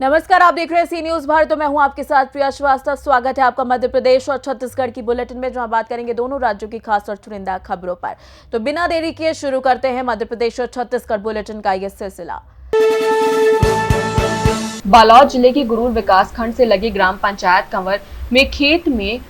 नमस्कार, आप देख रहे हैं सी न्यूज भारत। तो मैं हूं आपके साथ प्रिया श्रीवास्तव। स्वागत है आपका मध्य प्रदेश और छत्तीसगढ़ की बुलेटिन में, जहां बात करेंगे दोनों राज्यों की खास और चुनिंदा खबरों पर। तो बिना देरी किए शुरू करते हैं मध्य प्रदेश और छत्तीसगढ़ बुलेटिन का यह सिलसिला। बालोद जिले के गुरूर विकास खंड से लगे ग्राम पंचायत कंवर में खेत में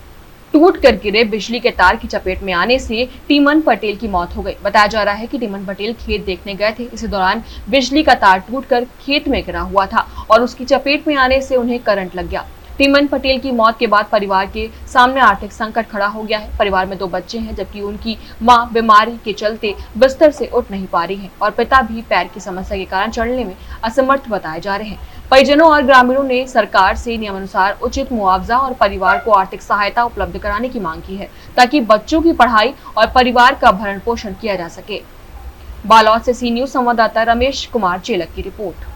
टूट कर गिरे बिजली के तार की चपेट में आने से टीमन पटेल की मौत हो गई। बताया जा रहा है कि टीमन पटेल खेत देखने गए थे। इसी दौरान बिजली का तार टूटकर खेत में गिरा हुआ था और उसकी चपेट में आने से उन्हें करंट लग गया। टीमन पटेल की मौत के बाद परिवार के सामने आर्थिक संकट खड़ा हो गया है। परिवार में 2 बच्चे हैं, जबकि उनकी मां बीमारी के चलते बिस्तर से उठ नहीं पा रही है और पिता भी पैर की समस्या के कारण चलने में असमर्थ बताए जा रहे हैं। परिजनों और ग्रामीणों ने सरकार से नियमानुसार उचित मुआवजा और परिवार को आर्थिक सहायता उपलब्ध कराने की मांग की है, ताकि बच्चों की पढ़ाई और परिवार का भरण पोषण किया जा सके। बालोद से सी न्यूज संवाददाता रमेश कुमार चेलक की रिपोर्ट।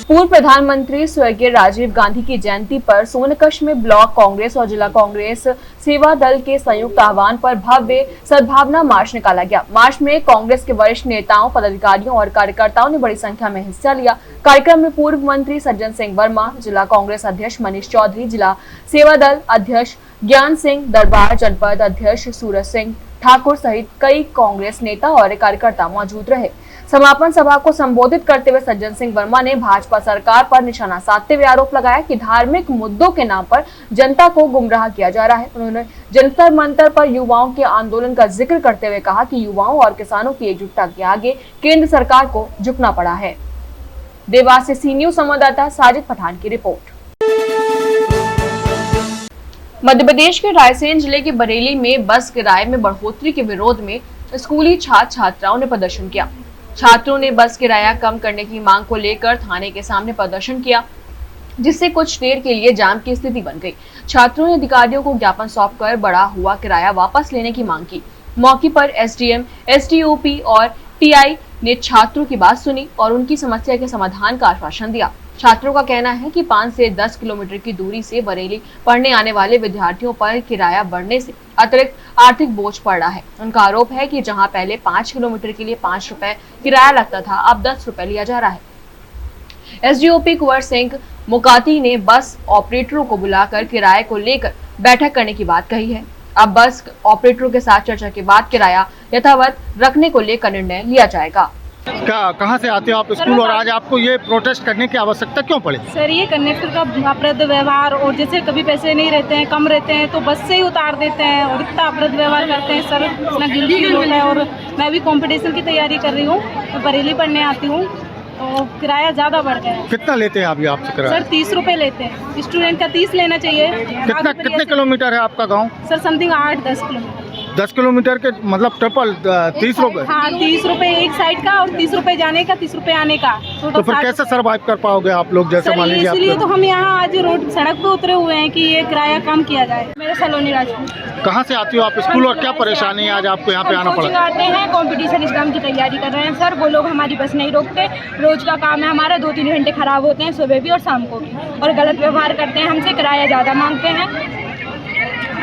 पूर्व प्रधानमंत्री स्वर्गीय राजीव गांधी की जयंती पर सोनकच्छ में ब्लॉक कांग्रेस और जिला कांग्रेस सेवा दल के संयुक्त आह्वान पर भव्य सद्भावना मार्च निकाला गया। मार्च में कांग्रेस के वरिष्ठ नेताओं, पदाधिकारियों और कार्यकर्ताओं ने बड़ी संख्या में हिस्सा लिया। कार्यक्रम में पूर्व मंत्री सज्जन सिंह वर्मा, जिला कांग्रेस अध्यक्ष मनीष चौधरी, जिला सेवा दल अध्यक्ष ज्ञान सिंह दरबार, जनपद अध्यक्ष सूरज सिंह ठाकुर सहित कई कांग्रेस नेता और कार्यकर्ता मौजूद रहे। समापन सभा को संबोधित करते हुए सज्जन सिंह वर्मा ने भाजपा सरकार पर निशाना साधते हुए आरोप लगाया कि धार्मिक मुद्दों के नाम पर जनता को गुमराह किया जा रहा है। उन्होंने जंतर मंतर पर युवाओं के आंदोलन का जिक्र करते हुए कहा कि युवाओं और किसानों की एकजुटता के आगे केंद्र सरकार को झुकना पड़ा है। देवास से सी न्यूज संवाददाता साजिद पठान की रिपोर्ट। मध्य प्रदेश के रायसेन जिले के बरेली में बस किराए में बढ़ोतरी के विरोध में स्कूली छात्र छात्राओं ने प्रदर्शन किया। छात्रों ने बस किराया कम करने की मांग को लेकर थाने के सामने प्रदर्शन किया, जिससे कुछ देर के लिए जाम की स्थिति बन गई। छात्रों ने अधिकारियों को ज्ञापन सौंपकर बढ़ा हुआ किराया वापस लेने की मांग की। मौके पर एसडीएम, एसडीओपी और टीआई ने छात्रों की बात सुनी और उनकी समस्या के समाधान का आश्वासन दिया। छात्रों का कहना है कि 5 से 10 किलोमीटर की दूरी से बरेली पढ़ने आने वाले विद्यार्थियों पर किराया बढ़ने से अतिरिक्त आर्थिक बोझ पड़ रहा है। उनका आरोप है कि जहां पहले 5 किलोमीटर के लिए 5 रुपए किराया लगता था, अब 10 रुपए लिया जा रहा है। एसडीओपी कुंवर सिंह मुकाती ने बस ऑपरेटरों को बुलाकर किराए को लेकर बैठक करने की बात कही है। अब बस ऑपरेटरों के साथ चर्चा के बाद किराया यथावत रखने को लेकर निर्णय लिया जाएगा। कहाँ से आते हो आप स्कूल, और आज आपको ये प्रोटेस्ट करने की आवश्यकता क्यों पड़ी? सर, ये कंडक्टर का अभद्र व्यवहार, और जैसे कभी पैसे नहीं रहते हैं, कम रहते हैं तो बस से ही उतार देते हैं और इतना अभद्र व्यवहार करते हैं सर, इतना गिल्टी फील होता है। और मैं भी कंपटीशन की तैयारी कर रही हूँ, मैं बरेली पढ़ने आती हूँ, तो किराया ज़्यादा बढ़ गया है। कितना लेते हैं अभी आपसे किराया? सर 30 रुपये लेते हैं, स्टूडेंट का 30 लेना चाहिए। कितने किलोमीटर है आपका गाँव? Sir something 8-10 kilometre. 10 किलोमीटर के मतलब ट्रिपल 30 रुपए? हाँ, 30 रुपये एक साइड का और 30 रुपये जाने का, 30 रुपये आने का। तो फिर कैसे सर्वाइव कर पाओगे आप लोग? जैसे मान लीजिए, इसलिए तो हम यहाँ आज रोड सड़क पे उतरे हुए हैं कि ये किराया कम किया जाए। मेरे सलोनी राजपूत। कहाँ से आती हो आप स्कूल, और क्या परेशानी है आज आपको यहाँ पे आना पड़ा? आते हैं, कंपटीशन एग्जाम की तैयारी कर रहे हैं सर। वो लोग हमारी बस नहीं रोकते, रोज का काम है हमारा, 2-3 घंटे खराब होते हैं सुबह भी और शाम को भी, और गलत व्यवहार करते हैं हमसे, किराया ज़्यादा मांगते हैं।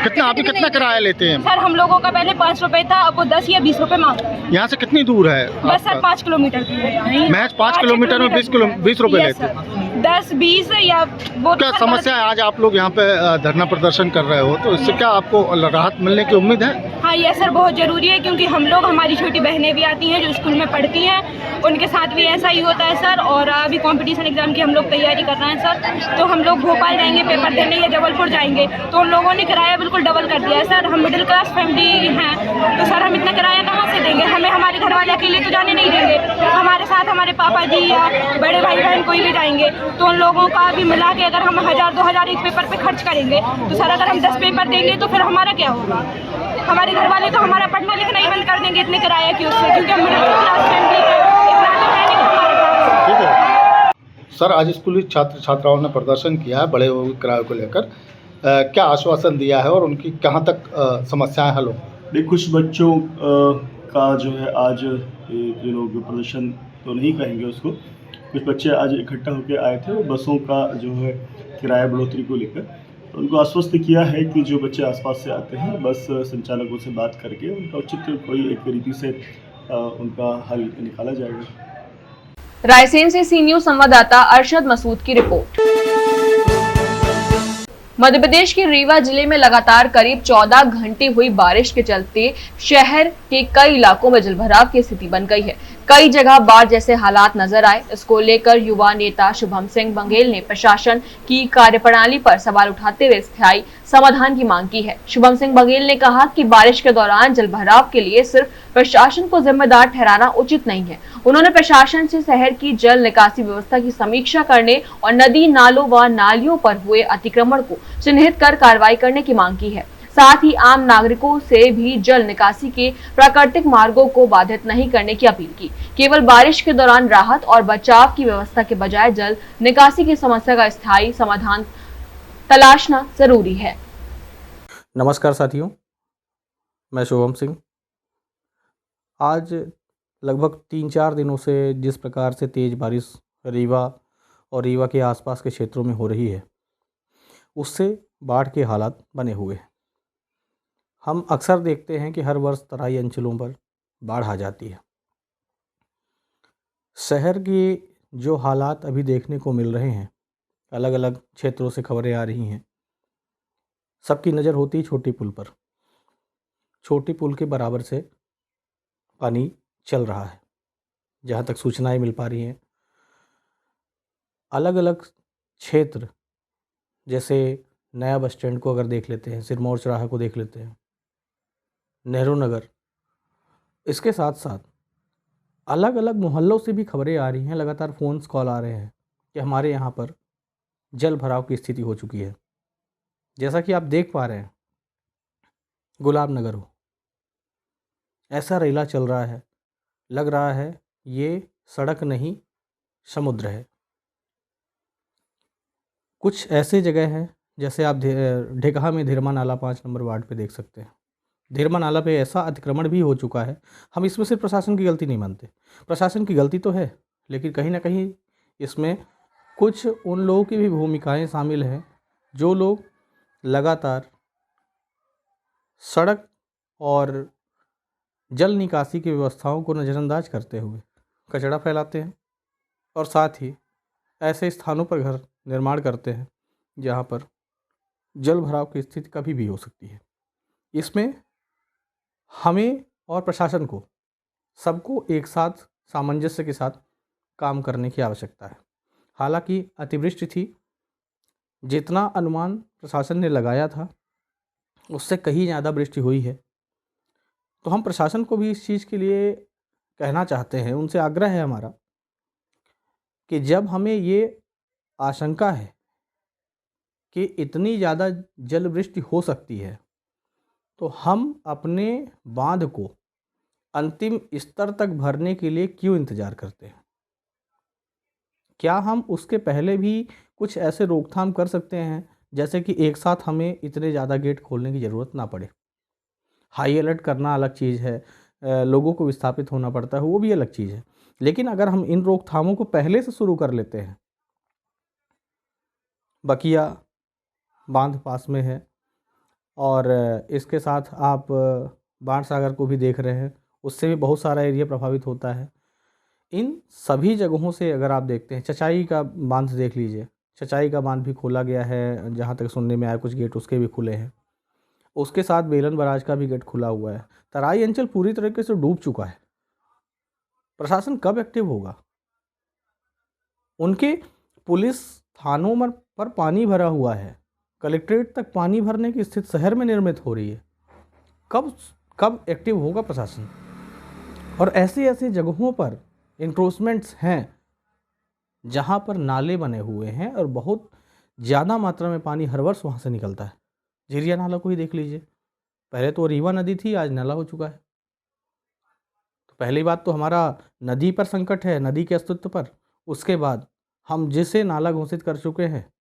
कितना किराया लेते हैं? सर हम लोगों का पहले 5 रुपए था, अब वो 10 या 20 रुपए मांग रहे हैं। यहाँ से कितनी दूर है? बस सर 5 किलोमीटर दूर है। महज 5 किलोमीटर में 20 रुपए लेते हैं? 10-20 या वो। क्या समस्या है आज आप लोग यहाँ पे धरना प्रदर्शन कर रहे हो, तो इससे क्या आपको राहत मिलने की उम्मीद है? हाँ, ये सर बहुत ज़रूरी है, क्योंकि हम लोग, हमारी छोटी बहनें भी आती हैं जो स्कूल में पढ़ती हैं, उनके साथ भी ऐसा ही होता है सर। और अभी कंपटीशन एग्जाम की हम लोग तैयारी कर रहे हैं सर, तो हम लोग भोपाल जाएंगे पेपर देने या जबलपुर जाएंगे, तो उन लोगों ने किराया बिल्कुल डबल कर दिया है सर। हम मिडिल क्लास फैमिली हैं, तो सर हम इतना किराया कहाँ से देंगे? हमें हमारे घर वाले अकेले तो जाने नहीं देंगे, हमारे साथ हमारे पापा जी या बड़े भाई बहन कोई भी जाएंगे, तो उन लोगों का भी मिला के अगर हम 1000-2000 एक पेपर पे खर्च करेंगे, तो सर अगर हम 10 पेपर देंगे तो फिर हमारा क्या होगा? हमारे घर वाले तो हमारा पढ़ना लिखना ही बंद कर देंगे इतने किराए की उससे, क्योंकि हम मिडिल क्लास फैमिली है, इतना तो है नहीं हमारे पास। ठीक है सर, आज स्कूली छात्र छात्राओं ने प्रदर्शन किया है बढ़े हुए किराए को लेकर, क्या आश्वासन दिया है और उनकी कहाँ तक समस्याएं हल हो? कुछ बच्चों का जो है आज ये लोग प्रदर्शन तो नहीं कहेंगे उसको, कुछ बच्चे आज इकट्ठा होकर आए थे, वो बसों का जो है किराया बढ़ोतरी को लेकर, तो उनको आश्वस्त किया है कि जो बच्चे आसपास से आते हैं बस संचालकों से बात करके उनका उचित कोई एक रीति से उनका हल निकाला जाएगा। रायसेन से सी न्यूज संवाददाता अरशद मसूद की रिपोर्ट। मध्य प्रदेश के रीवा जिले में लगातार करीब 14 घंटे हुई बारिश के चलते शहर के कई इलाकों में जलभराव की स्थिति बन गई है। कई जगह बाढ़ जैसे हालात नजर आए। इसको लेकर युवा नेता शुभम सिंह बघेल ने प्रशासन की कार्यप्रणाली पर सवाल उठाते हुए स्थायी समाधान की मांग की है। शुभम सिंह बघेल ने कहा कि बारिश के दौरान जलभराव के लिए सिर्फ प्रशासन को जिम्मेदार ठहराना उचित नहीं है। उन्होंने प्रशासन से शहर की जल निकासी व्यवस्था की समीक्षा करने और नदी नालों व नालियों पर हुए अतिक्रमण को चिन्हित कर कार्रवाई करने की मांग की है। साथ ही आम नागरिकों से भी जल निकासी के प्राकृतिक मार्गों को बाधित नहीं करने की अपील की। केवल बारिश के दौरान राहत और बचाव की व्यवस्था के बजाय जल निकासी की समस्या का स्थायी समाधान तलाशना जरूरी है। नमस्कार साथियों, मैं शुभम सिंह। आज लगभग 3-4 दिनों से जिस प्रकार से तेज़ बारिश रीवा और रीवा के आसपास के क्षेत्रों में हो रही है, उससे बाढ़ के हालात बने हुए हैं। हम अक्सर देखते हैं कि हर वर्ष तराई अंचलों पर बाढ़ आ जाती है। शहर के जो हालात अभी देखने को मिल रहे हैं, अलग अलग क्षेत्रों से खबरें आ रही हैं, सबकी नज़र होती है छोटी पुल पर। छोटी पुल के बराबर से पानी चल रहा है, जहाँ तक सूचनाएं मिल पा रही हैं। अलग अलग क्षेत्र जैसे नया बस स्टैंड को अगर देख लेते हैं, सिरमौर चौराहा को देख लेते हैं, नेहरू नगर, इसके साथ साथ अलग अलग मोहल्लों से भी खबरें आ रही हैं। लगातार फ़ोन्स कॉल आ रहे हैं कि हमारे यहाँ पर जल भराव की स्थिति हो चुकी है। जैसा कि आप देख पा रहे हैं, गुलाब नगर हो, ऐसा रेला चल रहा है, लग रहा है ये सड़क नहीं समुद्र है। कुछ ऐसे जगह हैं जैसे आप ढेकहा में धीरमा नाला 5 नंबर वार्ड पे देख सकते हैं। धीरमा नाला पे ऐसा अतिक्रमण भी हो चुका है। हम इसमें सिर्फ प्रशासन की गलती नहीं मानते, प्रशासन की गलती तो है, लेकिन कहीं ना कहीं इसमें कुछ उन लोगों की भी भूमिकाएं शामिल हैं जो लोग लगातार सड़क और जल निकासी की व्यवस्थाओं को नज़रअंदाज करते हुए कचरा फैलाते हैं और साथ ही ऐसे स्थानों पर घर निर्माण करते हैं जहां पर जल भराव की स्थिति कभी भी हो सकती है। इसमें हमें और प्रशासन को सबको एक साथ सामंजस्य के साथ काम करने की आवश्यकता है। हालांकि अतिवृष्टि थी, जितना अनुमान प्रशासन ने लगाया था उससे कहीं ज़्यादा वृष्टि हुई है, तो हम प्रशासन को भी इस चीज़ के लिए कहना चाहते हैं, उनसे आग्रह है हमारा कि जब हमें ये आशंका है कि इतनी ज़्यादा जल वृष्टि हो सकती है, तो हम अपने बांध को अंतिम स्तर तक भरने के लिए क्यों इंतज़ार करते हैं? क्या हम उसके पहले भी कुछ ऐसे रोकथाम कर सकते हैं, जैसे कि एक साथ हमें इतने ज़्यादा गेट खोलने की ज़रूरत ना पड़े? हाई अलर्ट करना अलग चीज़ है, लोगों को विस्थापित होना पड़ता है, वो भी अलग चीज़ है। लेकिन अगर हम इन रोकथामों को पहले से शुरू कर लेते हैं, बकिया बांध पास में है और इसके साथ आप बाणसागर को भी देख रहे हैं, उससे भी बहुत सारा एरिया प्रभावित होता है। इन सभी जगहों से अगर आप देखते हैं, चचाई का बांध देख लीजिए, चचाई का बांध भी खोला गया है, जहाँ तक सुनने में आया कुछ गेट उसके भी खुले हैं। उसके साथ बेलन बराज का भी गेट खुला हुआ है। तराई अंचल पूरी तरीके से डूब चुका है। प्रशासन कब एक्टिव होगा? उनके पुलिस थानों में पर पानी भरा हुआ है, कलेक्ट्रेट तक पानी भरने की स्थिति शहर में निर्मित हो रही है। कब एक्टिव होगा प्रशासन? और ऐसी ऐसी जगहों पर इंक्रोचमेंट्स हैं जहां पर नाले बने हुए हैं और बहुत ज़्यादा मात्रा में पानी हर वर्ष वहां से निकलता है। झिरिया नाला को ही देख लीजिए, पहले तो रीवा नदी थी, आज नाला हो चुका है। तो पहली बात तो हमारा नदी पर संकट है, नदी के अस्तित्व पर। उसके बाद हम जिसे नाला घोषित कर चुके हैं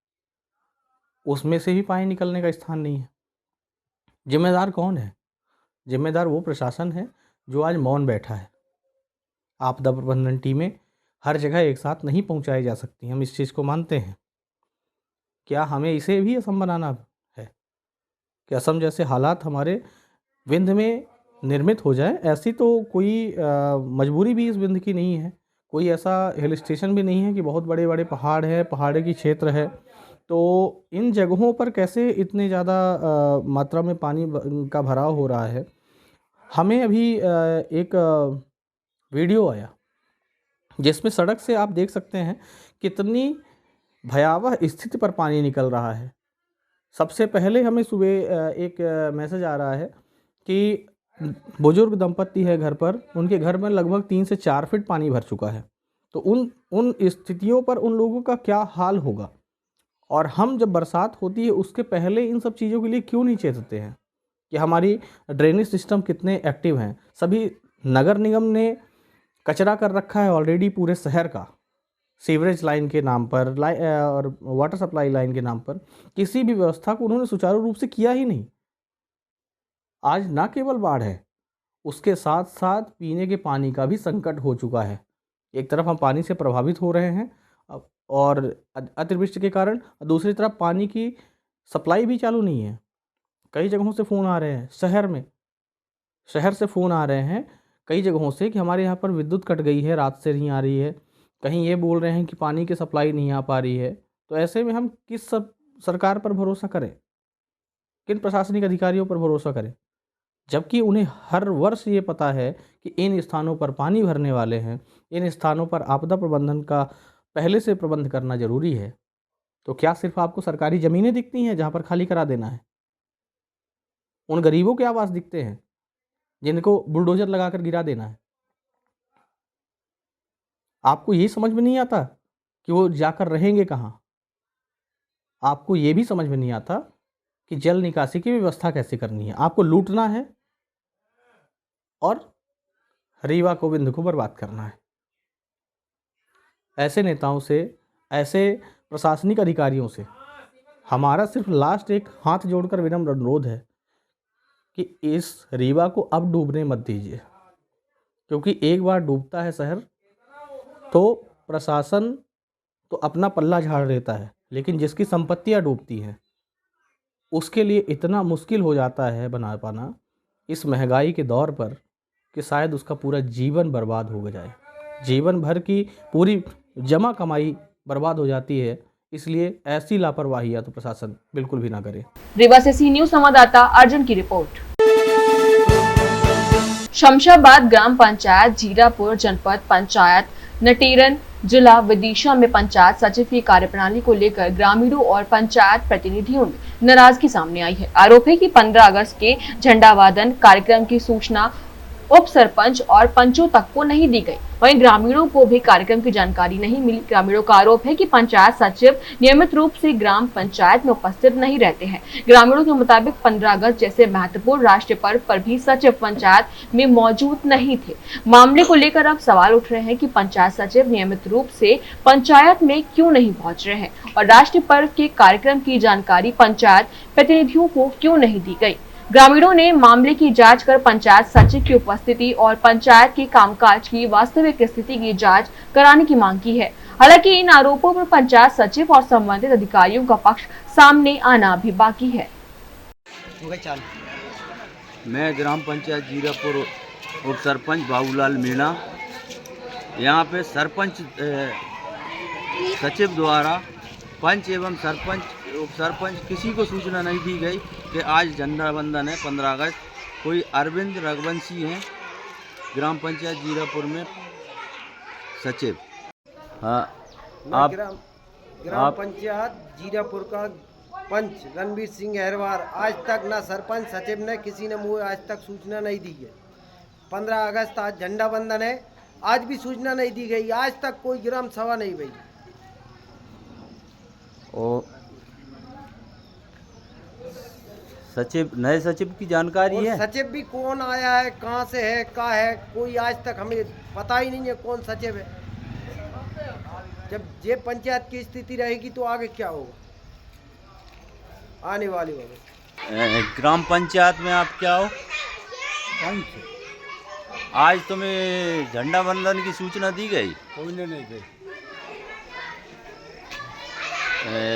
उसमें से भी पानी निकलने का स्थान नहीं है। जिम्मेदार कौन है? जिम्मेदार वो प्रशासन है जो आज मौन बैठा है। आपदा प्रबंधन टीमें हर जगह एक साथ नहीं पहुंचाई जा सकती, हम इस चीज़ को मानते हैं। क्या हमें इसे भी असम बनाना है कि असम जैसे हालात हमारे विंध्य में निर्मित हो जाए? ऐसी तो कोई मजबूरी भी इस विंध्य की नहीं है। कोई ऐसा हिल स्टेशन भी नहीं है कि बहुत बड़े बड़े पहाड़ हैं, पहाड़ी की क्षेत्र है। तो इन जगहों पर कैसे इतने ज़्यादा मात्रा में पानी का भराव हो रहा है। हमें अभी एक वीडियो आया जिसमें सड़क से आप देख सकते हैं कितनी भयावह स्थिति पर पानी निकल रहा है। सबसे पहले हमें सुबह एक मैसेज आ रहा है कि बुजुर्ग दंपत्ति है घर पर, उनके घर में लगभग 3 से 4 फीट पानी भर चुका है। तो उन स्थितियों पर उन लोगों का क्या हाल होगा। और हम जब बरसात होती है उसके पहले इन सब चीज़ों के लिए क्यों नहीं चेतते हैं कि हमारी ड्रेनेज सिस्टम कितने एक्टिव हैं। सभी नगर निगम ने कचरा कर रखा है ऑलरेडी पूरे शहर का, सीवरेज लाइन के नाम पर और वाटर सप्लाई लाइन के नाम पर किसी भी व्यवस्था को उन्होंने सुचारू रूप से किया ही नहीं। आज ना केवल बाढ़ है, उसके साथ साथ पीने के पानी का भी संकट हो चुका है। एक तरफ हम पानी से प्रभावित हो रहे हैं और अतिवृष्टि के कारण, दूसरी तरफ पानी की सप्लाई भी चालू नहीं है। कई जगहों से फ़ोन आ रहे हैं, शहर से फ़ोन आ रहे हैं कई जगहों से कि हमारे यहाँ पर विद्युत कट गई है, रात से नहीं आ रही है। कहीं ये बोल रहे हैं कि पानी की सप्लाई नहीं आ पा रही है। तो ऐसे में हम किस सरकार पर भरोसा करें, किन प्रशासनिक अधिकारियों पर भरोसा करें, जबकि उन्हें हर वर्ष ये पता है कि इन स्थानों पर पानी भरने वाले हैं, इन स्थानों पर आपदा प्रबंधन का पहले से प्रबंध करना ज़रूरी है। तो क्या सिर्फ आपको सरकारी ज़मीनें दिखती हैं जहाँ पर खाली करा देना है? उन गरीबों के आवास दिखते हैं जिनको बुलडोज़र लगाकर गिरा देना है? आपको ये समझ में नहीं आता कि वो जाकर रहेंगे कहाँ? आपको ये भी समझ में नहीं आता कि जल निकासी की व्यवस्था कैसे करनी है। आपको लूटना है और रीवा गोविंद को बर्बाद करना है। ऐसे नेताओं से, ऐसे प्रशासनिक अधिकारियों से हमारा सिर्फ लास्ट एक हाथ जोड़कर विनम्र अनुरोध है कि इस रीवा को अब डूबने मत दीजिए, क्योंकि एक बार डूबता है शहर तो प्रशासन तो अपना पल्ला झाड़ लेता है, लेकिन जिसकी संपत्तियां डूबती हैं उसके लिए इतना मुश्किल हो जाता है बना पाना इस महंगाई के दौर पर कि शायद उसका पूरा जीवन बर्बाद हो जाए। जीवन भर की पूरी जमा कमाई बर्बाद हो जाती है। इसलिए ऐसी लापरवाहियां तो प्रशासन बिल्कुल भी ना करे। रीवा से सी न्यूज संवाददाता अर्जुन की रिपोर्ट। शमशाबाद ग्राम पंचायत, जीरापुर जनपद पंचायत, नटेरन जिला विदिशा में पंचायत सचिव की कार्यप्रणाली को लेकर ग्रामीणों और पंचायत प्रतिनिधियों में नाराजगी सामने आई है। आरोप है कि 15 अगस्त के झंडावादन कार्यक्रम की सूचना उप सरपंच और पंचों तक को नहीं दी गई। वहीं ग्रामीणों को भी कार्यक्रम की जानकारी नहीं मिली। ग्रामीणों का आरोप है कि पंचायत सचिव नियमित रूप से ग्राम पंचायत में उपस्थित नहीं रहते हैं। ग्रामीणों के मुताबिक 15 अगस्त जैसे महत्वपूर्ण राष्ट्रीय पर्व पर भी सचिव पंचायत में मौजूद नहीं थे। मामले को लेकर अब सवाल उठ रहे हैं कि पंचायत सचिव नियमित रूप से पंचायत में क्यों नहीं पहुंच रहे हैं और राष्ट्रीय पर्व के कार्यक्रम की जानकारी पंचायत प्रतिनिधियों को क्यों नहीं दी गई। ग्रामीणों ने मामले की जांच कर पंचायत सचिव की उपस्थिति और पंचायत के कामकाज की वास्तविक स्थिति की जांच कराने की मांग की है। हालांकि इन आरोपों पर पंचायत सचिव और संबंधित अधिकारियों का पक्ष सामने आना भी बाकी है। मैं ग्राम पंचायत जीरापुर उप सरपंच बाबूलाल मीणा। यहाँ पे सरपंच सचिव द्वारा पंच एवं सरपंच उप सरपंच किसी को सूचना नहीं दी गई कि आज झंडा वंदन है 15 अगस्त। कोई अरविंद रघुवंशी हैं ग्राम पंचायत जीरापुर में सचिव। हाँ, आप ग्राम पंचायत जीरापुर का पंच रणवीर सिंह अहरवार, आज तक ना सरपंच सचिव ने किसी ने मुझे आज तक सूचना नहीं दी है। 15 अगस्त आज झंडा वंदन है, आज भी सूचना नहीं दी गई। आज तक कोई ग्राम सभा नहीं हुई। और सचिव, नए सचिव की जानकारी है? सचिव भी कौन आया है, कहाँ से है, क्या है, कोई आज तक हमें पता ही नहीं है कौन सचिव है। जब ये पंचायत की स्थिति रहेगी तो आगे क्या होगा आने वाली होगी। ग्राम पंचायत में आप क्या हो? आज तुम्हें झंडा वंदन की सूचना दी गई? कोई ने नहीं दी।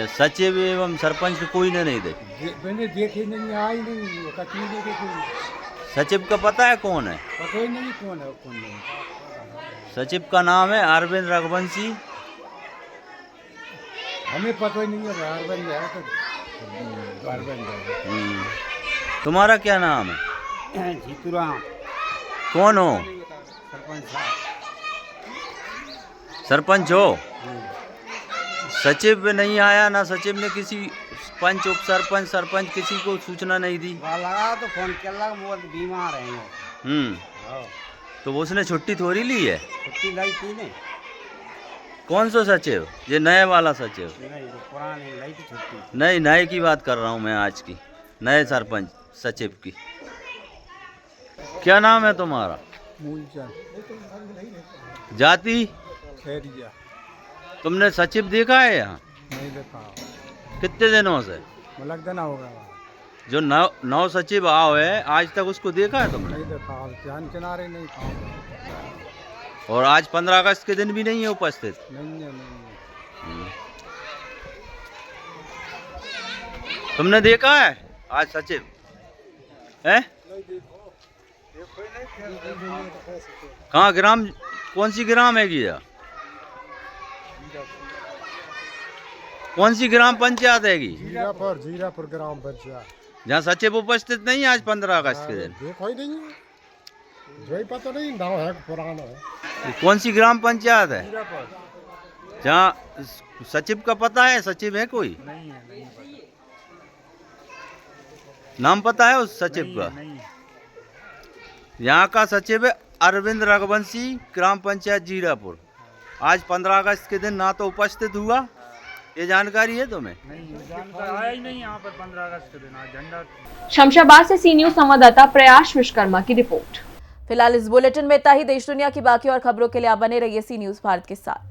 सचिव एवं सरपंच कोई ने नहीं दे? मैंने देखी नहीं, आई नहीं, कभी नहीं देखी। सचिव का पता है कौन है? पता ही नहीं कौन है कौन नहीं। सचिव का नाम है अरविंद रघुवंशी। हमें पता ही नहीं है बाहर बन गया तो बाहर बन गया। तुम्हारा क्या नाम है? जीतूराम कौन हो? सरपंच साहब। सरपंच हो? सचिव नहीं आया ना, सचिव ने किसी पंच उप सरपंच सरपंच किसी को सूचना नहीं दी? लगा तो फोन कर लगा, वो बीमार है। तो उसने छुट्टी थोड़ी ली है? छुट्टी लाई थी ने। कौन सा सचिव? ये नए वाला सचिव? नहीं, पुरानी लाई थी छुट्टी। नहीं, नए की बात कर रहा हूँ मैं, आज की नए सरपंच सचिव की। क्या नाम है तुम्हारा? मूलचंद जाति? खैरिया। तुमने सचिव देखा है यहाँ? नहीं देखा, कितने दिनों से? मलक देना होगा। जो नौ सचिव आओ है, आज तक उसको देखा है तुमने? नहीं देखा, ध्यान किनारे नहीं था। और आज 15 अगस्त के दिन भी नहीं है उपस्थित? नहीं है, नहीं है। तुमने देखा है आज सचिव है? कहाँ ग्राम, कौन सी ग्राम है ये? कौन सी ग्राम पंचायत हैगी? जीरापुर ग्राम पंचायत, जहाँ सचिव उपस्थित नहीं है आज 15 अगस्त के दिन? देखो ही नहीं है, जो ही पता नहीं, नाम है पुराना है। ये कौन सी ग्राम पंचायत है जहाँ सचिव का पता है? सचिव है कोई? नहीं है, नहीं पता। नाम पता है उस सचिव का? नहीं। यहाँ का सचिव है अरविंद रघुवंशी, ग्राम पंचायत जीरापुर। आज 15 अगस्त के दिन ना तो उपस्थित हुआ, ये जानकारी है तुम्हें? नहीं जानकारी आया ही नहीं यहाँ पर 15 अगस्त के दिन। आज झंडा। शमशाबाद से सी न्यूज संवाददाता प्रयास विश्वकर्मा की रिपोर्ट। फिलहाल इस बुलेटिन में इतना ही। देश दुनिया की बाकी और खबरों के लिए आप बने रहिए सी न्यूज भारत के साथ।